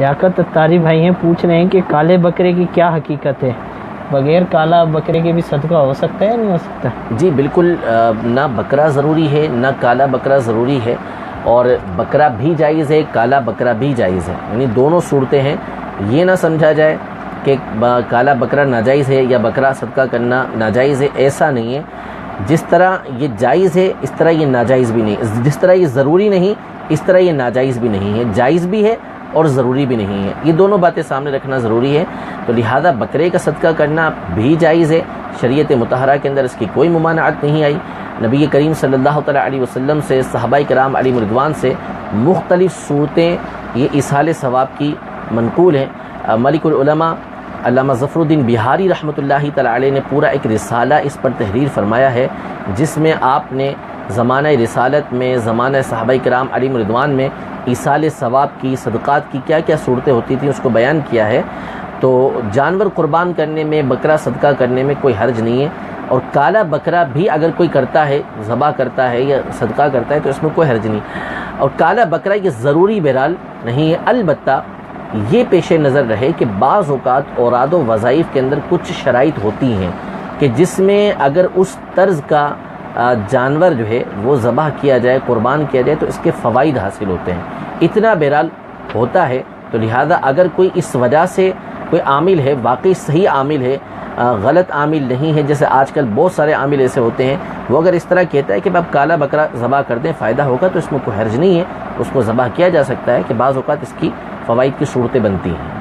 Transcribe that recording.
لیاقت اتاری بھائی ہیں، پوچھ رہے ہیں کہ کالے بکرے کی کیا حقیقت ہے؟ بغیر کالا بکرے کے بھی صدقہ ہو سکتا ہے یا نہیں ہو سکتا؟ جی بالکل، نہ بکرا ضروری ہے نہ کالا بکرا ضروری ہے، اور بکرا بھی جائز ہے، کالا بکرا بھی جائز ہے، یعنی دونوں صورتیں ہیں۔ یہ نہ سمجھا جائے کہ کالا بکرا ناجائز ہے یا بکرا صدقہ کرنا ناجائز ہے، ایسا نہیں ہے۔ جس طرح یہ جائز ہے اس طرح یہ ناجائز بھی نہیں، جس طرح یہ ضروری نہیں اس طرح یہ ناجائز بھی نہیں ہے، جائز بھی ہے اور ضروری بھی نہیں ہے، یہ دونوں باتیں سامنے رکھنا ضروری ہے۔ تو لہذا بکرے کا صدقہ کرنا بھی جائز ہے، شریعت مطہرہ کے اندر اس کی کوئی ممانعت نہیں آئی۔ نبی کریم صلی اللہ تعالیٰ علیہ وسلم سے، صحابہ کرام علیہ رضوان سے مختلف صورتیں یہ ایصال ثواب کی منقول ہیں۔ ملک العلماء علامہ ظفر الدین بہاری رحمۃ اللہ تعالیٰ علیہ نے پورا ایک رسالہ اس پر تحریر فرمایا ہے، جس میں آپ نے زمانہ رسالت میں، زمانہ صحابہ کرام علیہ رضوان میں ایصال ثواب کی، صدقات کی کیا کیا صورتیں ہوتی تھیں اس کو بیان کیا ہے۔ تو جانور قربان کرنے میں، بکرا صدقہ کرنے میں کوئی حرج نہیں ہے، اور کالا بکرا بھی اگر کوئی کرتا ہے، ذبح کرتا ہے یا صدقہ کرتا ہے تو اس میں کوئی حرج نہیں۔ اور کالا بکرا یہ ضروری بہرحال نہیں ہے، البتہ یہ پیش نظر رہے کہ بعض اوقات اوراد و وظائف کے اندر کچھ شرائط ہوتی ہیں کہ جس میں اگر اس طرز کا جانور جو ہے وہ ذبح کیا جائے، قربان کیا جائے تو اس کے فوائد حاصل ہوتے ہیں، اتنا بہرحال ہوتا ہے۔ تو لہذا اگر کوئی اس وجہ سے کوئی عامل ہے، واقعی صحیح عامل ہے، غلط عامل نہیں ہے، جیسے آج کل بہت سارے عامل ایسے ہوتے ہیں، وہ اگر اس طرح کہتا ہے کہ اب کالا بکرا ذبح کر دیں فائدہ ہوگا، تو اس میں کوئی حرج نہیں ہے، اس کو ذبح کیا جا سکتا ہے کہ بعض اوقات اس کی فوائد کی صورتیں بنتی ہیں۔